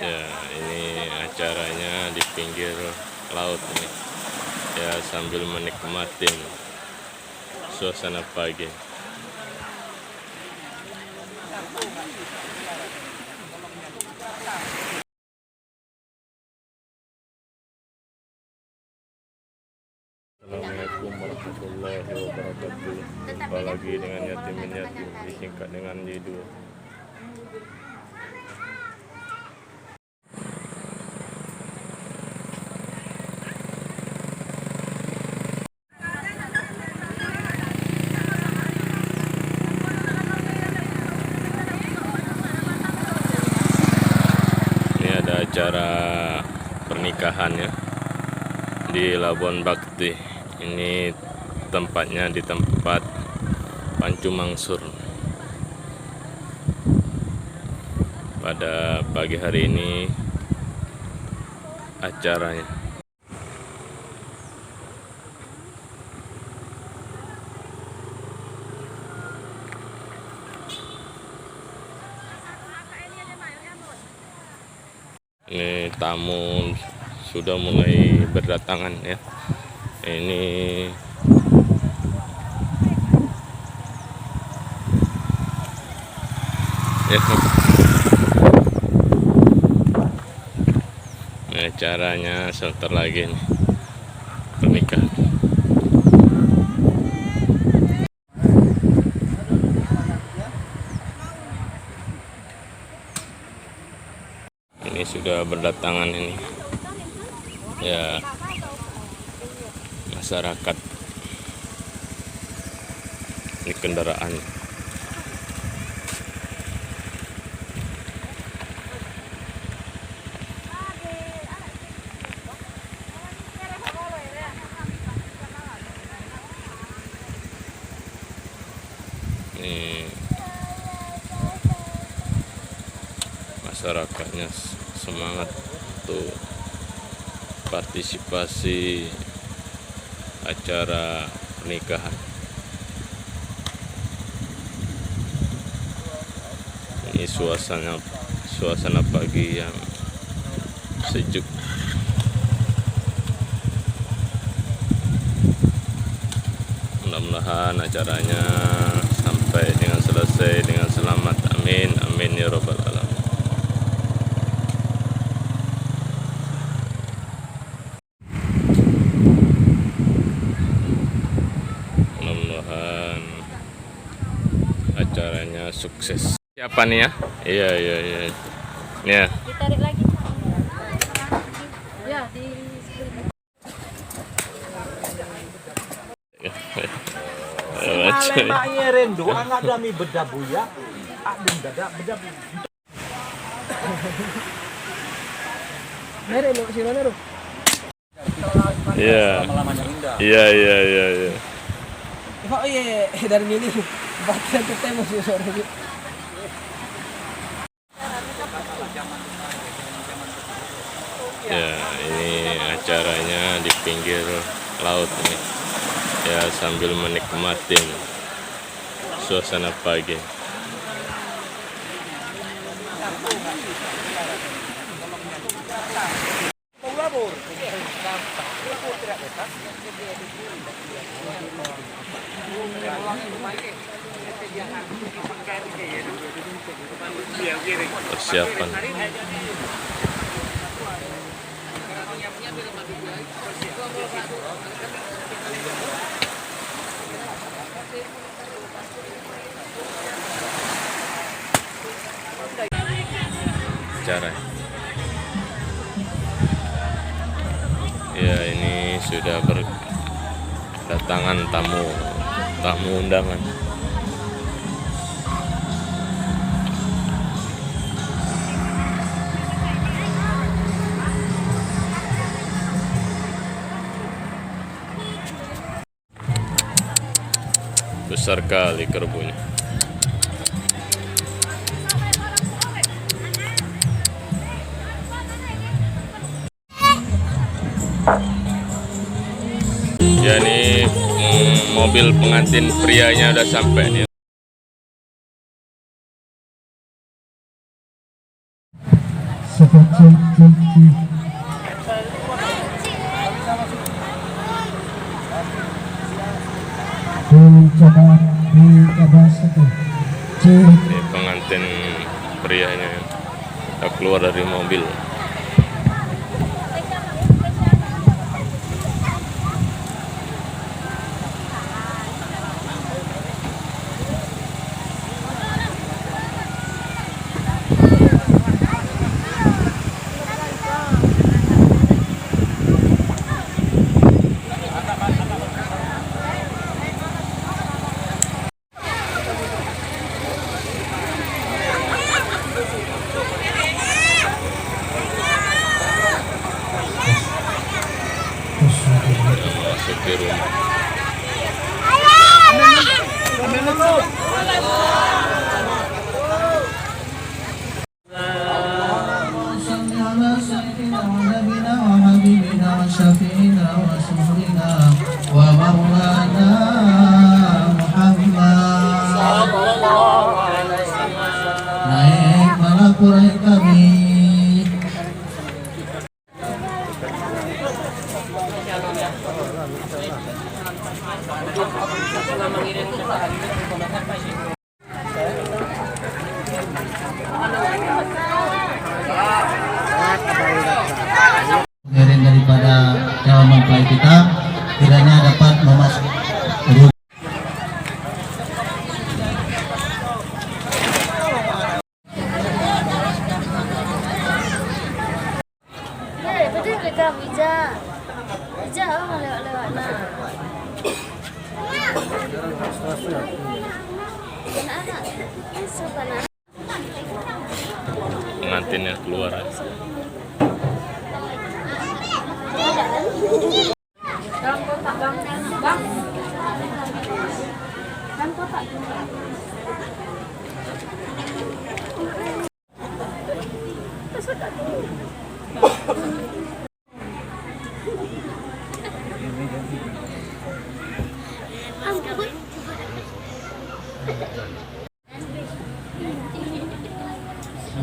Ya, ini acaranya di pinggir laut ini. Ya, sambil menikmati suasana pagi. Assalamualaikum warahmatullahi wabarakatuh. Jumpa lagi dengan Yatimin Yatim, disingkat dengan Yidu. Ini ada acara pernikahannya di Labuan Bakti. Ini tempatnya di tempat Pancu Mangsur. Pada pagi hari ini acaranya. Ini tamu sudah mulai berdatangan ya. Ini ya. Nah, caranya sebentar lagi nih pernikahan. Ini sudah berdatangan ini ya, masyarakat di kendaraan. Ini masyarakatnya semangat untuk partisipasi acara pernikahan. Ini suasana pagi yang sejuk. Mudah-mudahan acaranya sampai dengan selesai dengan selamat. Amin, amin ya robbal alamin. Mudah-mudahan acaranya sukses. Siapa nih ya? Iya. Ya. Ditarik lagi. Ya, di Lemahnya rendo, anak dami bedabu ya, adem dadak bedabu. Nere lo sih nere. Iya. Oh iya dari ini baterai ketemu sih sore ini. Ya, ini acaranya di pinggir laut ini. Ya, sambil menikmati suasana pagi. Persiapan. Acara. Ya, ini sudah berdatangan tamu undangan. Besar kali kerbunya. Ya, ini mobil pengantin prianya udah sampai nih. Ini pengantin prianya udah keluar dari mobil. Masuk ke rumah. Naik malakurai kami. Bagian daripada calon mempelai kita kiranya dapat memasuki. Betul kita bijak. Bijak orang lewat-lewat lah. Anak-anak, suka nak. Pengantinnya keluar.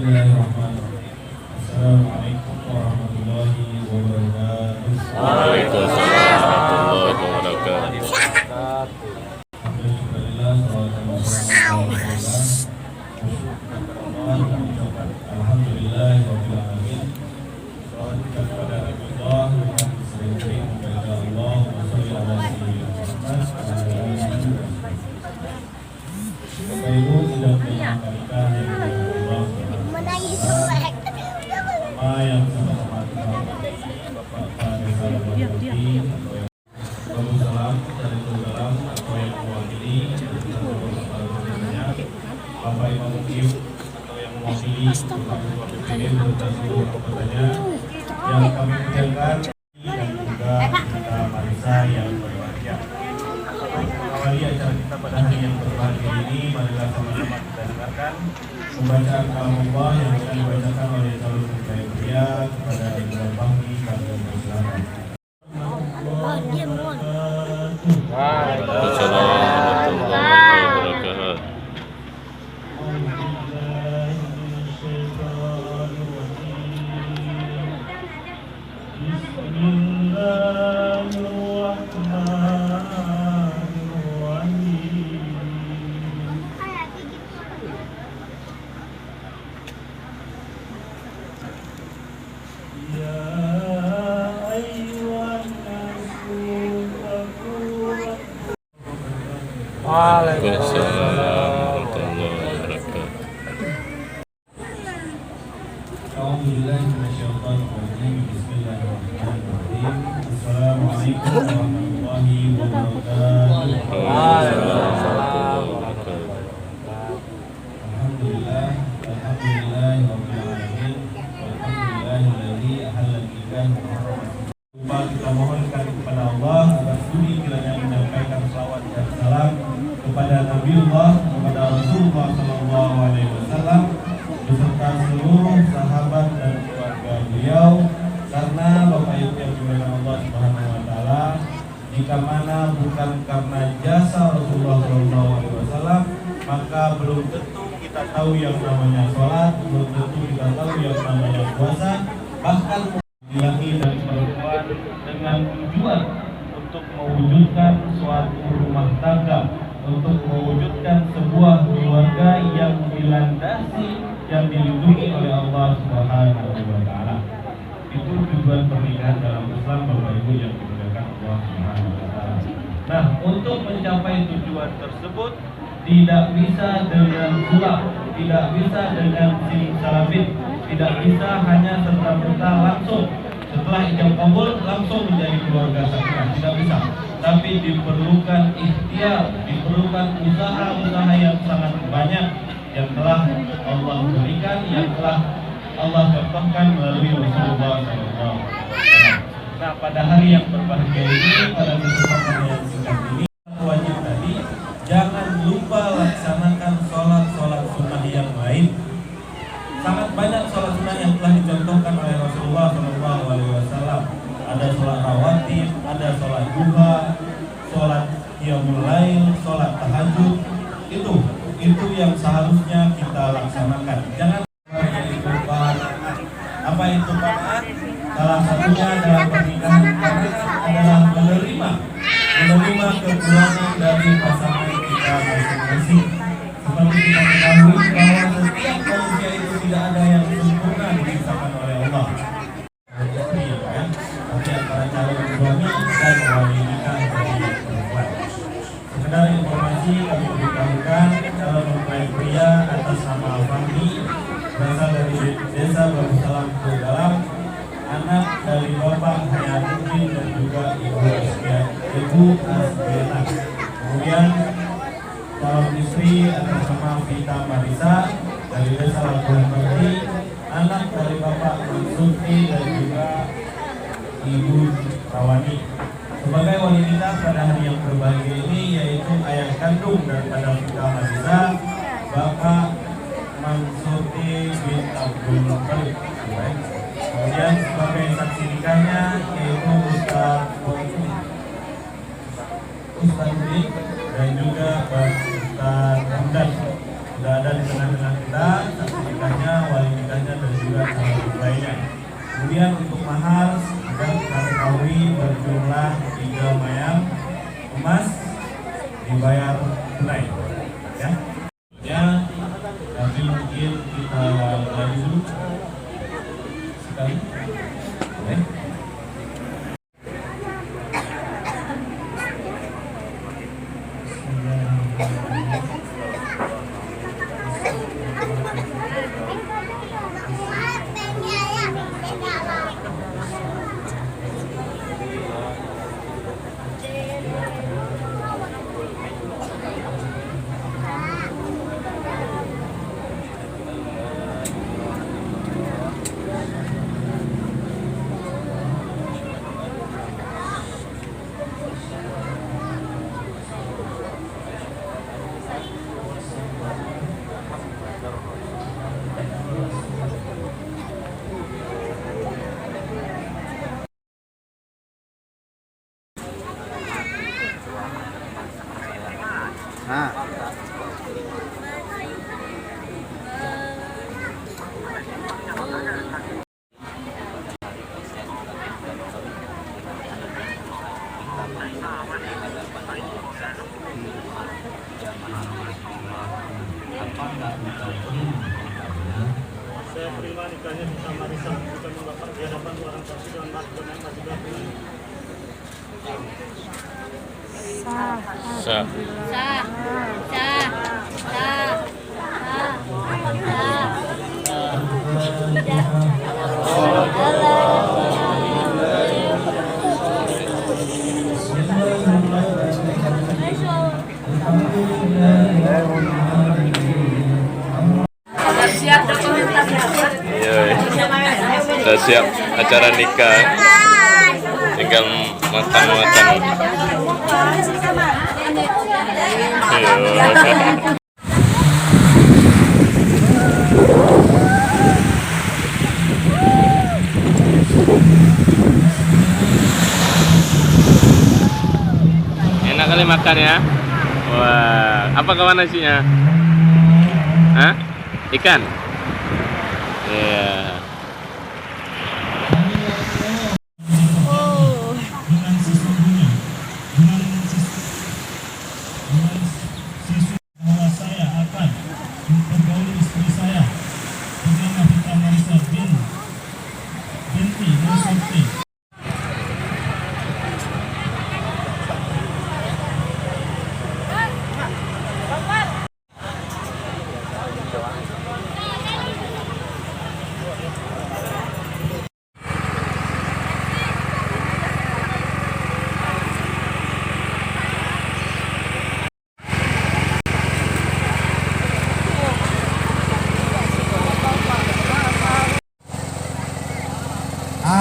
Bismillahirrahmanirrahim. Assalamualaikum warahmatullahi wabarakatuh. Waalaikumsalam warahmatullahi wabarakatuh. Alhamdulillah, alhamdulillah, Bapak Ibu sudah menyampaikan apa yang saya hormati Bapak Desa Labakti Bapak Salam dari Salam atau yang mewakili Bapak Imam Mukim atau yang mewakili Bapak BPD beserta seluruh anggotanya yang kami muliakan dan juga kita Marisa yang berbahagia. Mengawali acara kita pada hari yang berbahagia ini, marilah sama-sama kita dengarkan pembacaan kalam Allah yang akan dibacakan oleh calon mempelai pria kepada Ibu Bangki kami persilakan. Assalamualaikum warahmatullahi wabarakatuh. Waalaikumsalam warahmatullahi wabarakatuh. Bismillahirrahmanirrahim. Assalamualaikum warahmatullahi wabarakatuh. Alhamdulillah, alhamdulillahirabbil alamin. Walhamdulillahilladzi ahalla kita mohonkan kepada Allah agar sudi kiranya menyampaikan salawat dan salam kepada Nabiullah, kepada Rasulullah Sallallahu Alaihi Wasallam beserta seluruh sahabat dan keluarga beliau, karena Bapak Ibu yang dimuliakan Allah Subhanahu Wa Taala, jika mana bukan karena jasa Rasulullah Sallallahu Alaihi Wasallam, maka belum tentu kita tahu tahu yang namanya sholat, belum tentu kita tahu yang namanya puasa, bahkan laki dan perempuan dengan tujuan untuk mewujudkan suatu rumah tangga, untuk mewujudkan sebuah keluarga yang dilandasi, yang dilindungi oleh Allah Subhanahu wa Ta'ala. Itu tujuan pernikahan dalam Islam, Bapak Ibu yang dimuliakan Allah Subhanahu wa Ta'ala. Nah, untuk mencapai tujuan tersebut tidak bisa dengan sulap, tidak bisa dengan simsalabim, tidak bisa hanya serta-merta langsung setelah ijab kabul langsung menjadi keluarga sakinah, tidak bisa. Tapi diperlukan ikhtiar, diperlukan usaha-usaha yang sangat banyak yang telah Allah berikan, yang telah Allah contohkan melalui Rasulullah SAW. Nah, pada hari yang berbahagia ini, pada kesempatan yang singkat ini, wajib tadi jangan lupa laksanakan sholat sunnah yang lain. Sangat banyak sholat sunnah yang telah dicontohkan oleh Rasulullah SAW. Ada sholat rawatib, ada sholat duha, sholat qiyamul lail, sholat tahajud. Itu yang seharusnya kita laksanakan. Jangan lupa. Apa itu taat? Salah satunya dalam pernikahan adalah menerima kekurangan dari pasangan kita masing-masing. Seperti kita ketahui bahwa setiap manusia itu tidak ada yang sempurna diciptakan oleh Allah. Tapi antara calon suami dan wali nikah dari perempuan. Sekedar informasi kami beritahukan calon mempelai pria atas nama Fahmi berasal dari desa Darussalam Dalam, anak dari Bapak Hayanuddin dan juga Ibu Asbiana. Kemudian calon istri atas nama Vita Marisa dari desa Labuhan Batu, anak dari Bapak Mansuti dan juga Ibu Rawani. Sebagai wali nikah pada hari yang berbahagia ini yaitu ayah kandung daripada Vita Marisa, Bapak Mansuti bin Abdul Muttalib. Kemudian sebagai saksi nikahnya yaitu Ustaz Udin dan juga Ustaz Hamdan. Sudah ada di tengah-tengah kita saksi nikahnya, wali nikahnya dan juga calon lainnya. Kemudian untuk mahar sudah kita ketahui berjumlah 3 mayang emas dibayar tunai. Ya, tapi mungkin kita mulai dulu sekali. Boleh? Saya terima nikahnya Vita Marisa bukan membapak di hadapan orang saksi dan mas tunai masih berarti. Sah. Sah. Sah. Sah. Sudah siap acara nikah, tinggal makan-makan. Enak kali makan ya. Wah, apa kawan nasinya? Hah? Ikan. Iya. dengan sesungguhnya, dengan sesuatu bahwa saya akan mempergauli istri saya dengan Nafita Marisa binti Nursanti.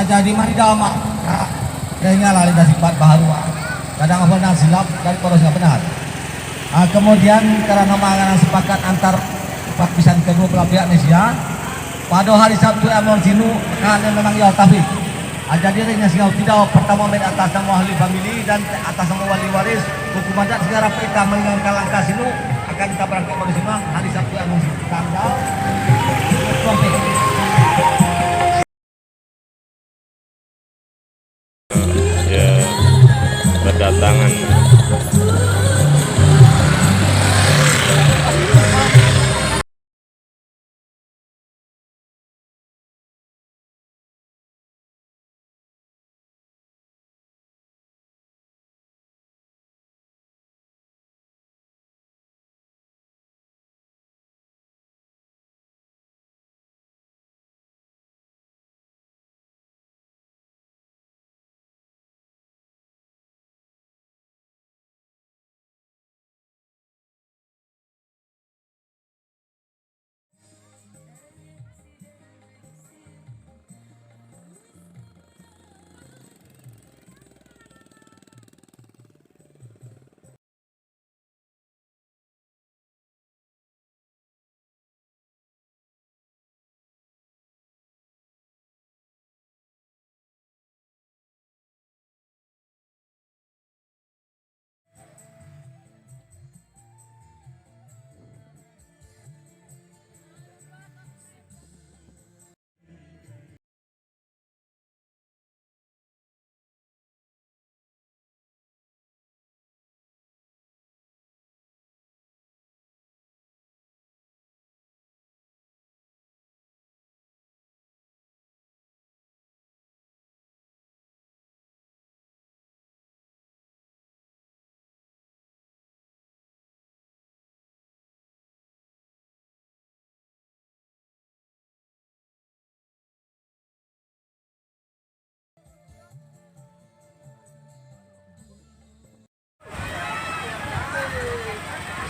Jadi mari mak kayaknya lali dari sifat baharu kadang apa yang silap dari poros yang benar. Kemudian karena mengenai sepakat antar partisan kedua belah pihak Indonesia pada hari Sabtu Amon Sinu kalian memang ya tapi jadi ringnya singgah tidak pertama main atas nama ahli famili dan atas nama wali waris hukum adat segera kita mengingatkan langkah Sinu akan kita berangkat pada Simang hari Sabtu Amon Sinu tanggal 20. Ya, berdatangan.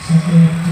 Satu